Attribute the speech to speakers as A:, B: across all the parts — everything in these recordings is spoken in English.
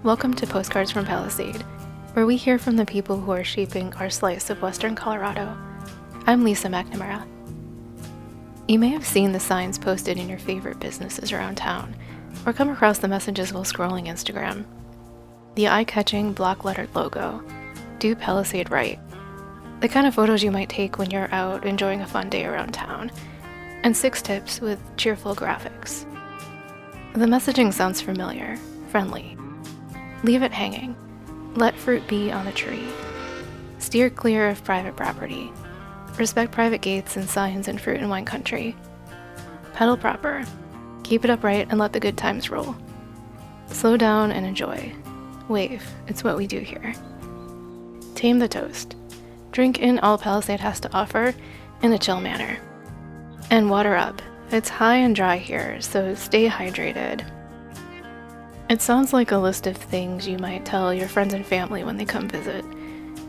A: Welcome to Postcards from Palisade, where we hear from the people who are shaping our slice of Western Colorado. I'm Lisa McNamara. You may have seen the signs posted in your favorite businesses around town, or come across the messages while scrolling Instagram. The eye-catching block-lettered logo, Do Palisade Right. The kind of photos you might take when you're out enjoying a fun day around town. And 6 tips with cheerful graphics. The messaging sounds familiar, friendly. Leave it hanging. Let fruit be on the tree. Steer clear of private property. Respect private gates and signs in fruit and wine country. Pedal proper. Keep it upright and let the good times roll. Slow down and enjoy. Wave, it's what we do here. Tame the toast. Drink in all Palisade has to offer in a chill manner. And water up. It's high and dry here, so stay hydrated. It sounds like a list of things you might tell your friends and family when they come visit,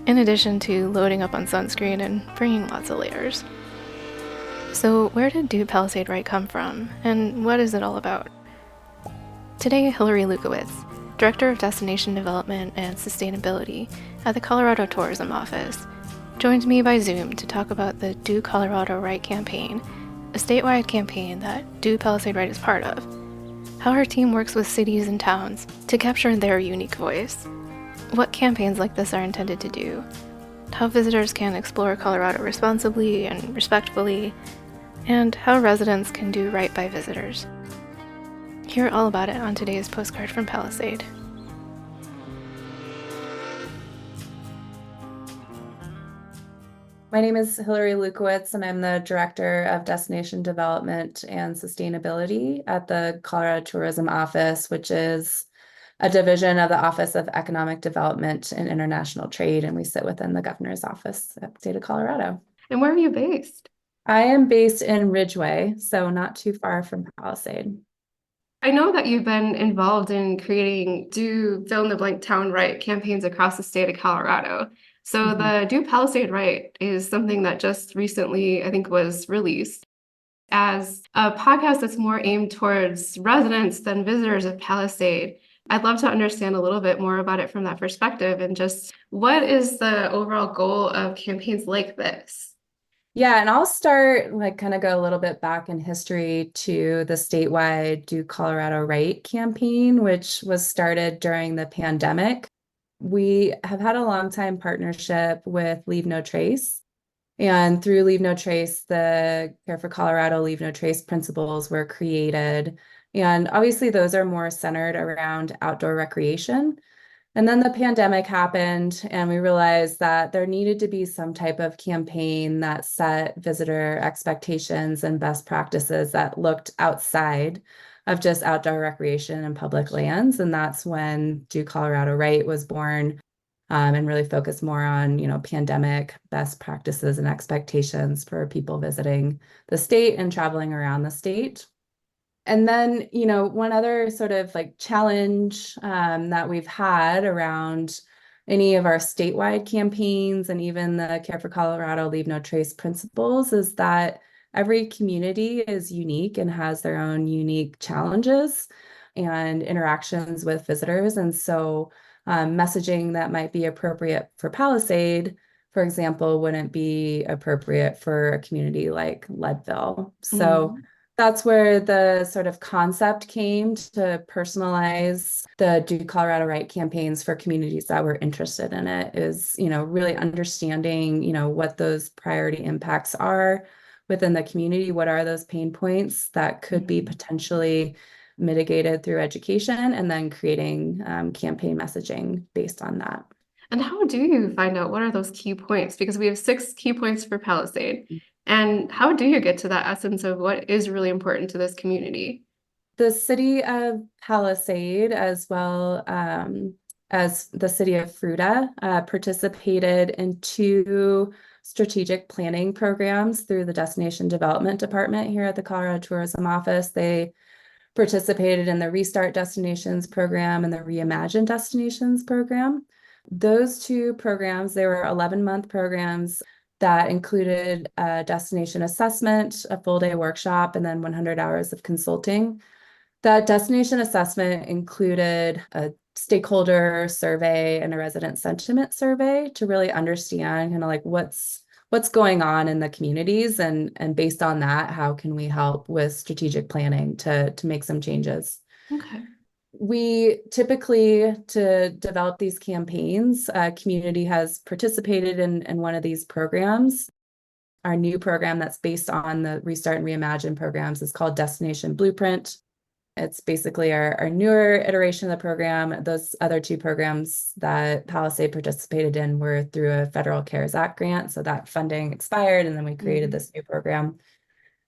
A: in addition to loading up on sunscreen and bringing lots of layers. So where did Do Palisade Right come from, and what is it all about? Today, Hilary Lewkowitz, Director of Destination Development and Sustainability at the Colorado Tourism Office, joined me by Zoom to talk about the Do Colorado Right campaign, a statewide campaign that Do Palisade Right is part of, how her team works with cities and towns to capture their unique voice, what campaigns like this are intended to do, how visitors can explore Colorado responsibly and respectfully, and how residents can do right by visitors. Hear all about it on today's Postcard from Palisade.
B: My name is Hilary Lewkowitz, and I'm the Director of Destination Development and Sustainability at the Colorado Tourism Office, which is a division of the Office of Economic Development and International Trade, and we sit within the Governor's Office at the state of Colorado.
A: And where are you based?
B: I am based in Ridgway, so not too far from Palisade.
A: I know that you've been involved in creating Do Fill in the Blank Town Right campaigns across the state of Colorado. So the Do Palisade Right is something that just recently, I think, was released as a podcast that's more aimed towards residents than visitors of Palisade. I'd love to understand a little bit more about it from that perspective, and just what is the overall goal of campaigns like this?
B: Yeah, and I'll start kind of go a little bit back in history to the statewide Do Colorado Right campaign, which was started during the pandemic. We have had a long time partnership with Leave No Trace. And through Leave No Trace, the Care for Colorado Leave No Trace principles were created. And obviously those are more centered around outdoor recreation. And then the pandemic happened, and we realized that there needed to be some type of campaign that set visitor expectations and best practices that looked outside of just outdoor recreation and public lands. And that's when Do Colorado Right was born, and really focused more on, pandemic best practices and expectations for people visiting the state and traveling around the state. And then, one other sort of challenge that we've had around any of our statewide campaigns and even the Care for Colorado Leave No Trace principles is that every community is unique and has their own unique challenges and interactions with visitors. And so messaging that might be appropriate for Palisade, for example, wouldn't be appropriate for a community like Leadville. So that's where the sort of concept came to personalize the Do Colorado Right campaigns for communities that were interested in it, is, really understanding, what those priority impacts are within the community. What are those pain points that could be potentially mitigated through education, and then creating campaign messaging based on that.
A: And how do you find out what are those key points? Because we have 6 key points for Palisade. And how do you get to that essence of what is really important to this community?
B: The city of Palisade, as well as the city of Fruita, participated in 2 strategic planning programs through the Destination Development Department here at the Colorado Tourism Office. They participated in the Restart Destinations program and the Reimagine Destinations program. Those 2 programs, they were 11-month programs that included a destination assessment, a full-day workshop, and then 100 hours of consulting. That destination assessment included a stakeholder survey and a resident sentiment survey to really understand kind of like what's going on in the communities, and based on that, how can we help with strategic planning to make some changes.
A: Okay.
B: We typically, to develop these campaigns, community has participated in one of these programs. Our new program that's based on the Restart and Reimagine programs is called Destination Blueprint. It's basically our newer iteration of the program. Those other two programs that Palisade participated in were through a federal CARES Act grant. So that funding expired, and then we created this new program.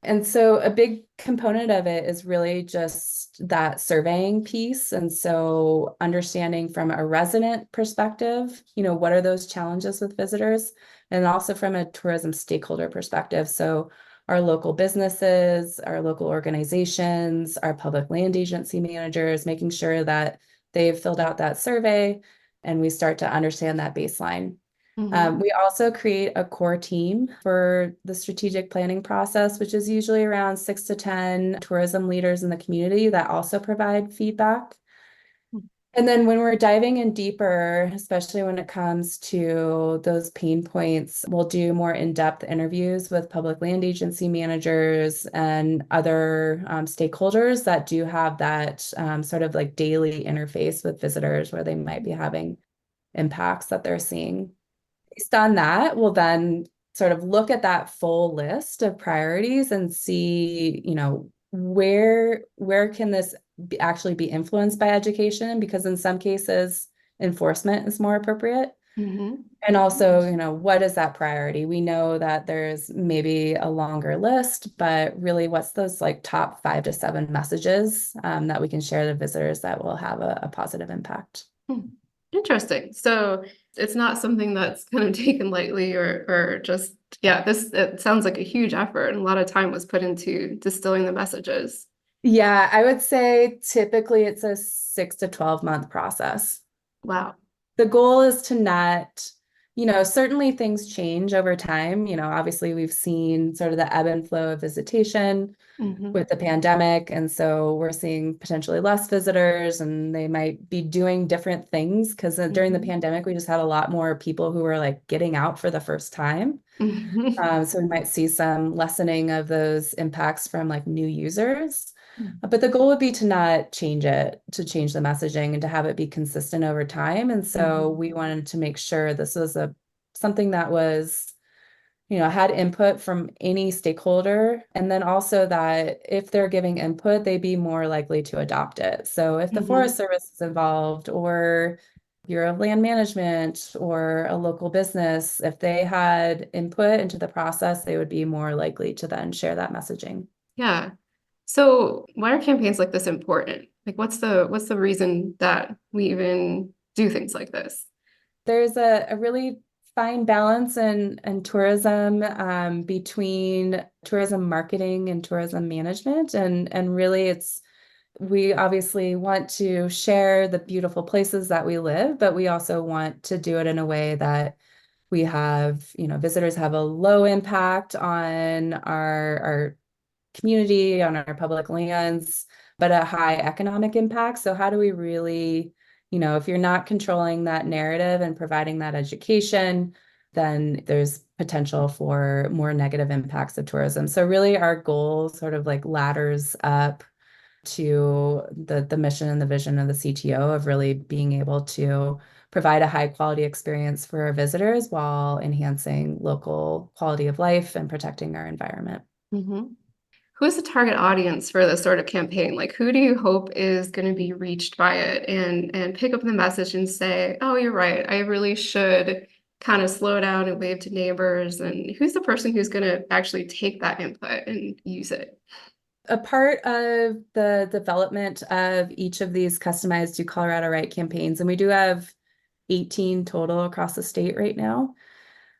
B: And so a big component of it is really just that surveying piece. And so understanding from a resident perspective, what are those challenges with visitors? And also from a tourism stakeholder perspective. So our local businesses, our local organizations, our public land agency managers, making sure that they've filled out that survey and we start to understand that baseline. We also create a core team for the strategic planning process, which is usually around 6 to 10 tourism leaders in the community that also provide feedback. And then when we're diving in deeper, especially when it comes to those pain points, we'll do more in-depth interviews with public land agency managers and other stakeholders that do have that sort of like daily interface with visitors where they might be having impacts that they're seeing. Based on that, we'll then sort of look at that full list of priorities and see, where can this actually be influenced by education? Because in some cases, enforcement is more appropriate. And also, what is that priority? We know that there's maybe a longer list, but really what's those like top 5 to 7 messages that we can share to visitors that will have a positive impact?
A: Interesting. So it's not something that's kind of taken lightly or just, yeah, it sounds like a huge effort and a lot of time was put into distilling the messages.
B: Yeah, I would say typically it's a 6 to 12 month process.
A: Wow.
B: The goal is to not, certainly things change over time. Obviously we've seen sort of the ebb and flow of visitation with the pandemic. And so we're seeing potentially less visitors and they might be doing different things because during the pandemic, we just had a lot more people who were like getting out for the first time. So we might see some lessening of those impacts from like new users. But the goal would be to not change it, to change the messaging and to have it be consistent over time. And so we wanted to make sure this was something that was, had input from any stakeholder. And then also that if they're giving input, they'd be more likely to adopt it. So if the Forest Service is involved or Bureau of Land Management or a local business, if they had input into the process, they would be more likely to then share that messaging.
A: Yeah. So why are campaigns like this important? Like what's the reason that we even do things like this?
B: There's a really fine balance in tourism between tourism marketing and tourism management. And really we obviously want to share the beautiful places that we live, but we also want to do it in a way that we have, visitors have a low impact on our community, on our public lands, but a high economic impact. So how do we really, if you're not controlling that narrative and providing that education, then there's potential for more negative impacts of tourism. So really our goal sort of like ladders up to the mission and the vision of the CTO of really being able to provide a high quality experience for our visitors while enhancing local quality of life and protecting our environment.
A: Who is the target audience for this sort of campaign? Like, who do you hope is going to be reached by it and pick up the message and say, oh, you're right, I really should kind of slow down and wave to neighbors? And who's the person who's going to actually take that input and use it?
B: A part of the development of each of these customized Do Colorado Right campaigns, and we do have 18 total across the state right now,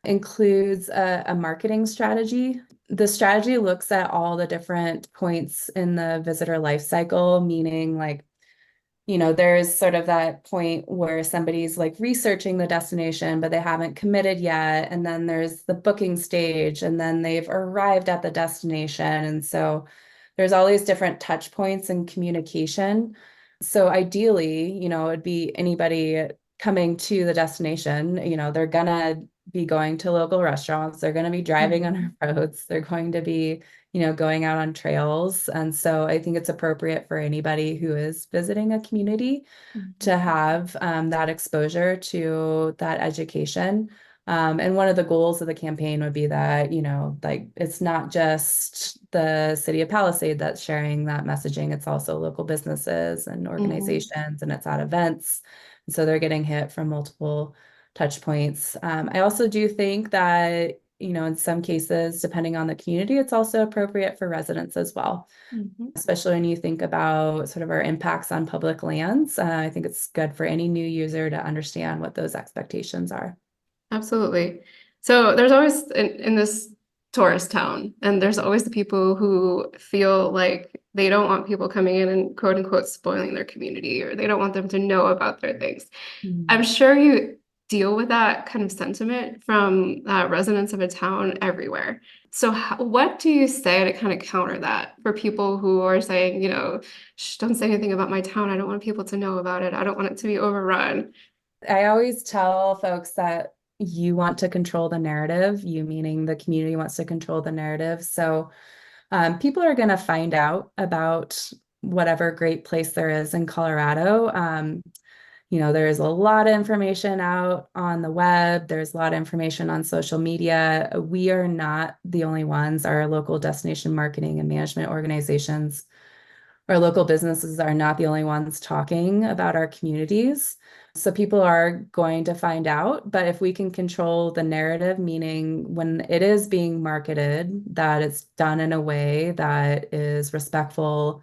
B: includes a marketing strategy. The strategy looks at all the different points in the visitor life cycle, meaning like, there's sort of that point where somebody's like researching the destination, but they haven't committed yet. And then there's the booking stage, and then they've arrived at the destination. And so there's all these different touch points in communication So ideally, it'd be anybody coming to the destination, they're gonna be going to local restaurants, they're gonna be driving on our roads, they're going to be, going out on trails. And so I think it's appropriate for anybody who is visiting a community to have that exposure to that education. And one of the goals of the campaign would be that, like it's not just the city of Palisade that's sharing that messaging, it's also local businesses and organizations, and it's at events. And so they're getting hit from multiple touch points. I also do think that, in some cases, depending on the community, it's also appropriate for residents as well. Especially when you think about sort of our impacts on public lands. I think it's good for any new user to understand what those expectations are.
C: Absolutely. So there's always in this tourist town, and there's always the people who feel like they don't want people coming in and quote unquote spoiling their community, or they don't want them to know about their things. I'm sure you deal with that kind of sentiment from residents of a town everywhere. So what do you say to kind of counter that for people who are saying, shh, don't say anything about my town. I don't want people to know about it. I don't want it to be overrun.
B: I always tell folks that you want to control the narrative, you meaning the community wants to control the narrative. So people are going to find out about whatever great place there is in Colorado. There's a lot of information out on the web. There's a lot of information on social media. We are not the only ones. Our local destination marketing and management organizations, our local businesses are not the only ones talking about our communities. So people are going to find out, but if we can control the narrative, meaning when it is being marketed, that it's done in a way that is respectful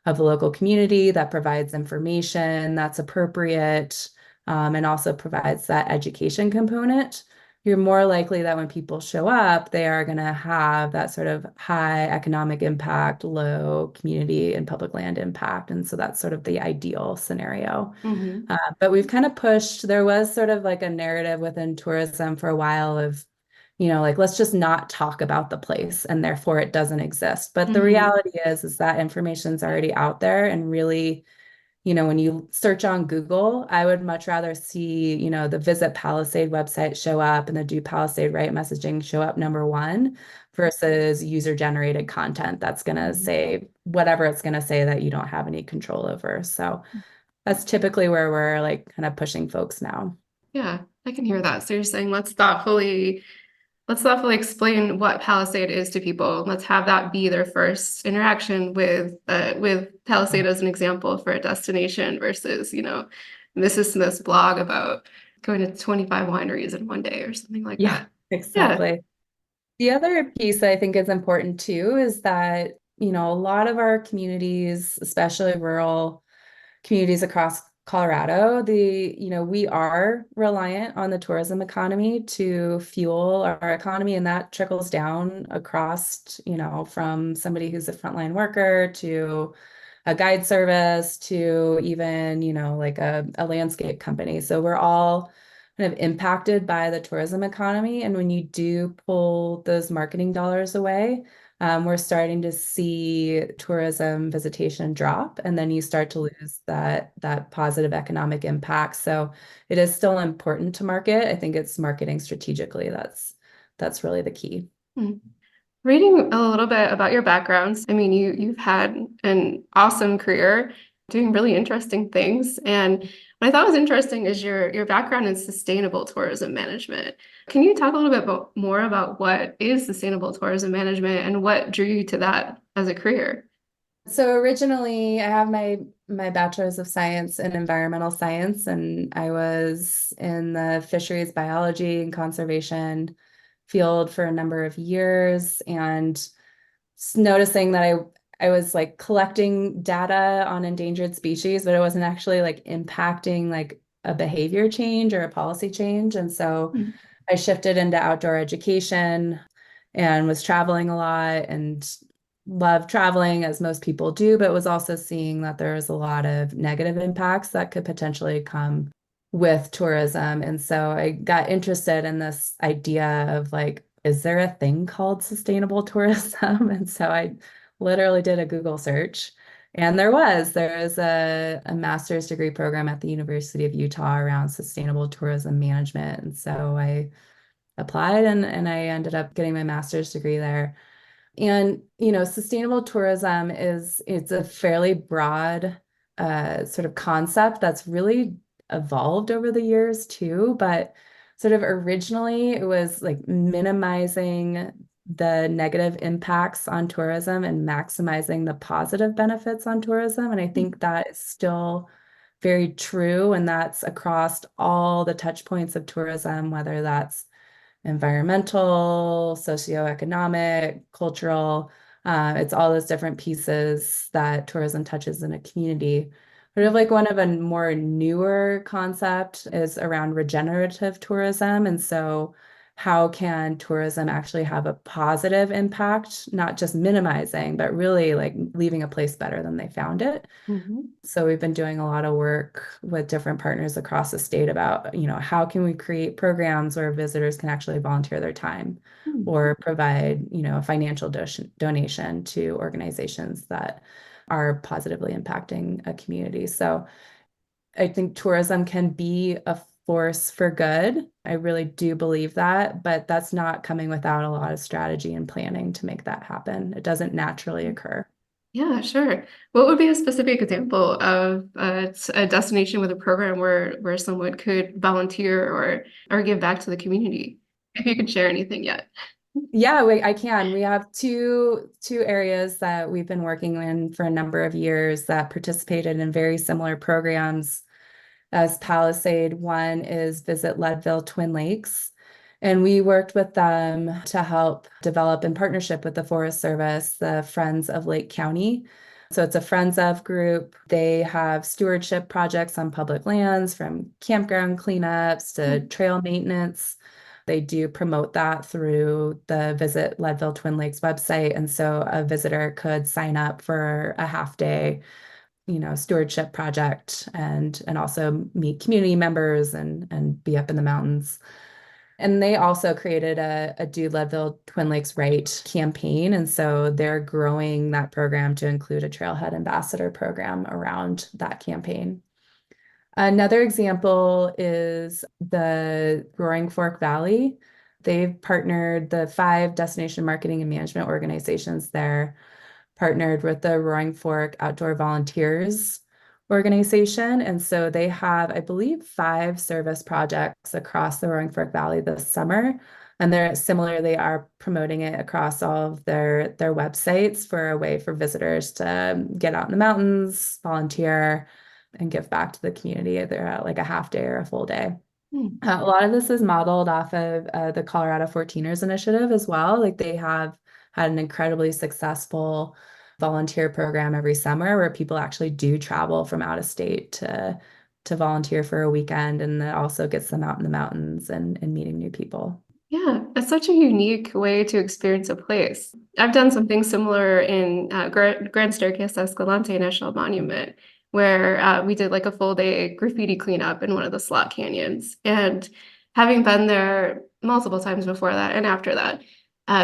B: of the local community, that provides information that's appropriate, and also provides that education component, you're more likely that when people show up, they are going to have that sort of high economic impact, low community and public land impact. And so that's sort of the ideal scenario. But we've kind of pushed, there was sort of like a narrative within tourism for a while of, like, let's just not talk about the place and therefore it doesn't exist. But the reality is that information's already out there, and really, when you search on Google, I would much rather see, the Visit Palisade website show up and the Do Palisade Right messaging show up #1 versus user-generated content that's going to say whatever it's going to say that you don't have any control over. So that's typically where we're like kind of pushing folks now.
C: Yeah, I can hear that. So you're saying let's thoughtfully explain what Palisade is to people. Let's have that be their first interaction with Palisade as an example for a destination versus, this blog about going to 25 wineries in one day or something like that.
B: Exactly. Yeah. The other piece I think is important too is that, a lot of our communities, especially rural communities across Colorado, we are reliant on the tourism economy to fuel our economy, and that trickles down across, from somebody who's a frontline worker to a guide service to even, like a landscape company. So we're all kind of impacted by the tourism economy. And when you do pull those marketing dollars away, we're starting to see tourism visitation drop, and then you start to lose that positive economic impact. So it is still important to market. I think it's marketing strategically. That's really the key.
C: Reading a little bit about your backgrounds, I mean, you've had an awesome career doing really interesting things. And what I thought was interesting is your background in sustainable tourism management. Can you talk a little bit more about what is sustainable tourism management and what drew you to that as a career?
B: So originally, I have my bachelor's of science in environmental science, and I was in the fisheries biology and conservation field for a number of years, and noticing that I was like collecting data on endangered species, but it wasn't actually like impacting like a behavior change or a policy change. And so I shifted into outdoor education and was traveling a lot and loved traveling, as most people do, but was also seeing that there was a lot of negative impacts that could potentially come with tourism. And so I got interested in this idea of like, is there a thing called sustainable tourism? And so I literally did a Google search And there is a master's degree program at the University of Utah around sustainable tourism management. And so I applied and I ended up getting my master's degree there. And, sustainable tourism it's a fairly broad sort of concept that's really evolved over the years too. But sort of originally it was like minimizing the negative impacts on tourism and maximizing the positive benefits on tourism. And I think that is still very true. And that's across all the touch points of tourism, whether that's environmental, socioeconomic, cultural. It's all those different pieces that tourism touches in a community. Sort of like one of a more newer concept is around regenerative tourism. And so how can tourism actually have a positive impact, not just minimizing, but really like leaving a place better than they found it? So we've been doing a lot of work with different partners across the state about, how can we create programs where visitors can actually volunteer their time or provide, a financial donation to organizations that are positively impacting a community. So I think tourism can be a force for good. I really do believe that, but that's not coming without a lot of strategy and planning to make that happen. It doesn't naturally occur.
C: Yeah, sure. What would be a specific example of a destination with a program where someone could volunteer or give back to the community? If you could share anything yet.
B: Yeah, I can. We have two areas that we've been working in for a number of years that participated in very similar programs as Palisade. One is Visit Leadville Twin Lakes. And we worked with them to help develop in partnership with the Forest Service, the Friends of Lake County. So it's a Friends of group. They have stewardship projects on public lands, from campground cleanups to trail maintenance. They do promote that through the Visit Leadville Twin Lakes website. And so a visitor could sign up for a half day stewardship project and also meet community members and be up in the mountains. And they also created a Do Leadville Twin Lakes Right campaign. And so they're growing that program to include a Trailhead Ambassador program around that campaign. Another example is the Roaring Fork Valley. They've partnered, the 5 destination marketing and management organizations there partnered with the Roaring Fork Outdoor Volunteers organization. And so they have, I believe, 5 service projects across the Roaring Fork Valley this summer. And they're similarly are promoting it across all of their websites for a way for visitors to get out in the mountains, volunteer, and give back to the community, either like a half day or a full day. A lot of this is modeled off of the Colorado 14ers initiative as well. Like they have had an incredibly successful volunteer program every summer where people actually do travel from out of state to volunteer for a weekend, and that also gets them out in the mountains and meeting new people.
C: Yeah, it's such a unique way to experience a place. I've done something similar in Grand Staircase Escalante National Monument, where we did like a full day graffiti cleanup in one of the slot canyons. And having been there multiple times before that and after that,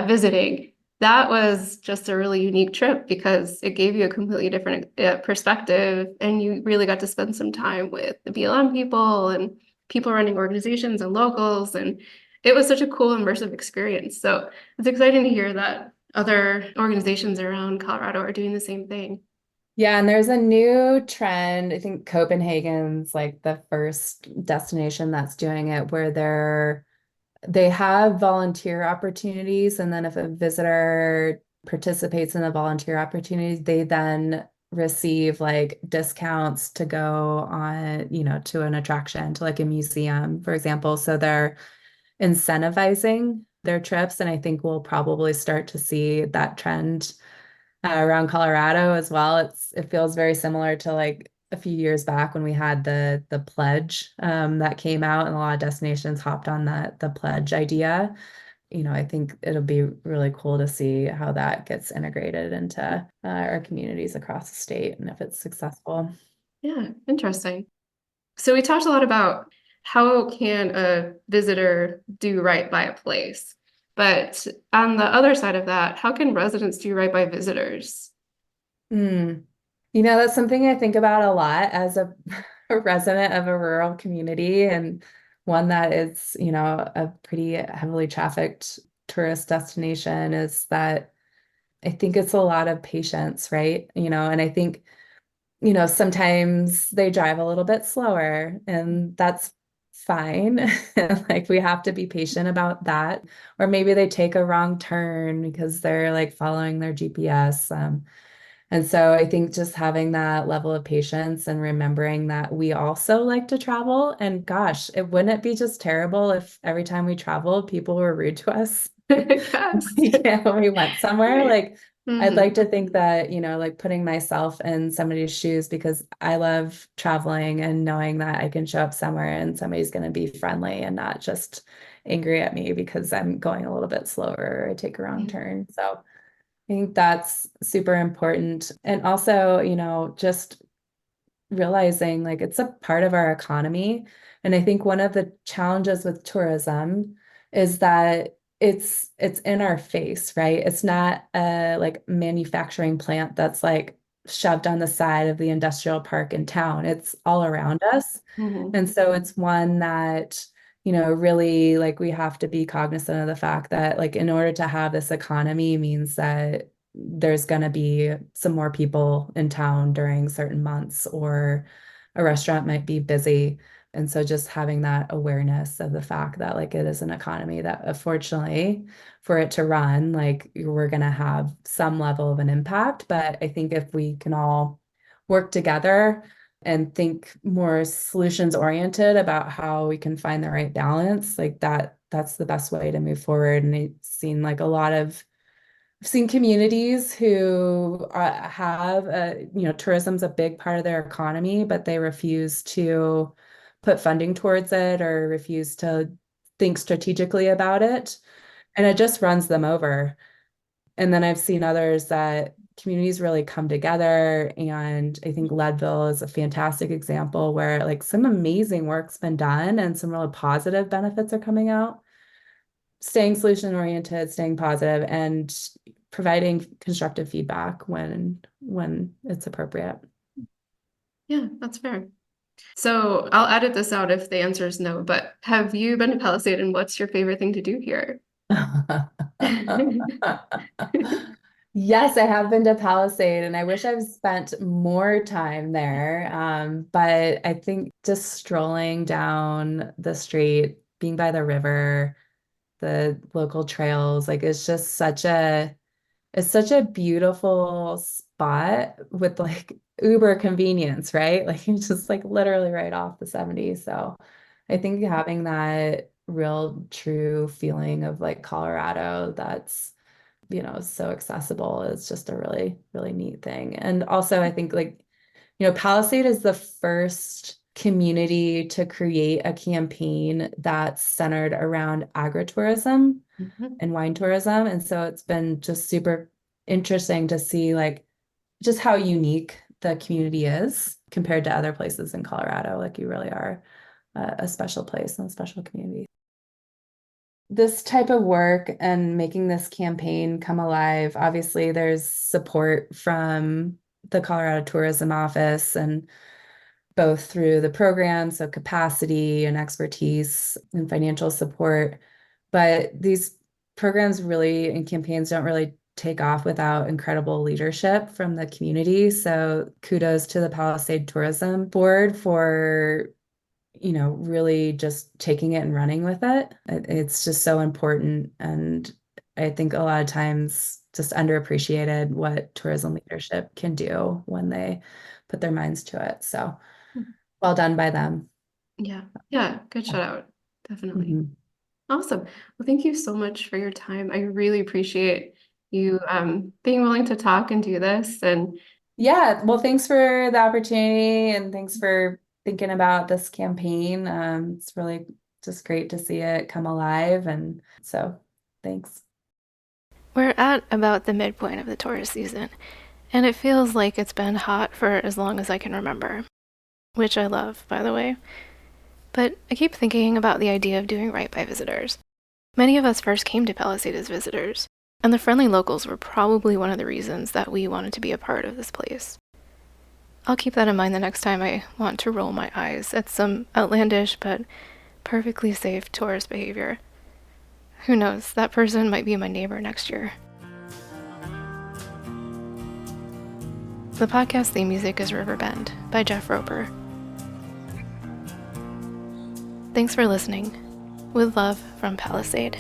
C: visiting, that was just a really unique trip because it gave you a completely different perspective, and you really got to spend some time with the BLM people and people running organizations and locals, and it was such a cool immersive experience. So it's exciting to hear that other organizations around Colorado are doing the same thing.
B: Yeah, and there's a new trend. I think Copenhagen's like the first destination that's doing it, where they have volunteer opportunities, and then if a visitor participates in the volunteer opportunities, they then receive like discounts to go on, to an attraction, to like a museum, for example. So they're incentivizing their trips, and I think we'll probably start to see that trend around Colorado as well. It feels very similar to like a few years back when we had the pledge that came out, and a lot of destinations hopped on the pledge idea. I think it'll be really cool to see how that gets integrated into our communities across the state and if it's successful.
C: Yeah, interesting. So we talked a lot about how can a visitor do right by a place, but on the other side of that, how can residents do right by visitors?
B: That's something I think about a lot as a resident of a rural community and one that is, a pretty heavily trafficked tourist destination is that I think it's a lot of patience, right? And I think, sometimes they drive a little bit slower and that's fine. Like we have to be patient about that. Or maybe they take a wrong turn because they're like following their GPS. And so I think just having that level of patience and remembering that we also like to travel. And gosh, wouldn't it be just terrible if every time we traveled, people were rude to us?
C: Yes.
B: When we went somewhere.
C: Right.
B: Like, I'd like to think that, like putting myself in somebody's shoes because I love traveling and knowing that I can show up somewhere and somebody's going to be friendly and not just angry at me because I'm going a little bit slower or I take a wrong turn. So I think that's super important. And also, just realizing like it's a part of our economy. And I think one of the challenges with tourism is that it's in our face, right? It's not a like manufacturing plant that's like shoved on the side of the industrial park in town. It's all around us. And so it's one that, really like we have to be cognizant of the fact that like in order to have this economy means that there's going to be some more people in town during certain months or a restaurant might be busy. And so just having that awareness of the fact that like it is an economy that unfortunately for it to run, like we're going to have some level of an impact. But I think if we can all work together and think more solutions oriented about how we can find the right balance, like that's the best way to move forward. And it's seen like I've seen communities who have, tourism's a big part of their economy, but they refuse to put funding towards it or refuse to think strategically about it. And it just runs them over. And then I've seen others that communities really come together. And I think Leadville is a fantastic example where like some amazing work's been done and some really positive benefits are coming out. Staying solution oriented, staying positive, and providing constructive feedback when it's appropriate.
C: Yeah, that's fair. So I'll edit this out if the answer is no, but have you been to Palisade and what's your favorite thing to do here?
B: Yes, I have been to Palisade and I wish I've spent more time there. But I think just strolling down the street, being by the river, the local trails, like it's such a beautiful spot with like uber convenience, right? Like it's just like literally right off the 70. So I think having that real true feeling of like Colorado that's, so accessible is just a really, really neat thing. And also I think like, Palisade is the first community to create a campaign that's centered around agritourism and wine tourism. And so it's been just super interesting to see like just how unique the community is compared to other places in Colorado. Like you really are a special place and a special community. This type of work and making this campaign come alive, obviously there's support from the Colorado Tourism Office and both through the program, so capacity and expertise and financial support. But these programs really and campaigns don't really take off without incredible leadership from the community. So kudos to the Palisade Tourism Board for, really just taking it and running with it. It's just so important. And I think a lot of times just underappreciated what tourism leadership can do when they put their minds to it. So well done by them.
C: Yeah, yeah, good shout out. Definitely.
B: Mhm.
C: Awesome. Well, thank you so much for your time. I really appreciate you being willing to talk and do this. And
B: Yeah, well, thanks for the opportunity and thanks for thinking about this campaign. It's really just great to see it come alive. And so thanks.
A: We're at about the midpoint of the tourist season, and it feels like it's been hot for as long as I can remember, which I love, by the way. But I keep thinking about the idea of doing right by visitors. Many of us first came to Palisade as visitors, and the friendly locals were probably one of the reasons that we wanted to be a part of this place. I'll keep that in mind the next time I want to roll my eyes at some outlandish but perfectly safe tourist behavior. Who knows, that person might be my neighbor next year. The podcast theme music is Riverbend by Jeff Roper. Thanks for listening. With love from Palisade.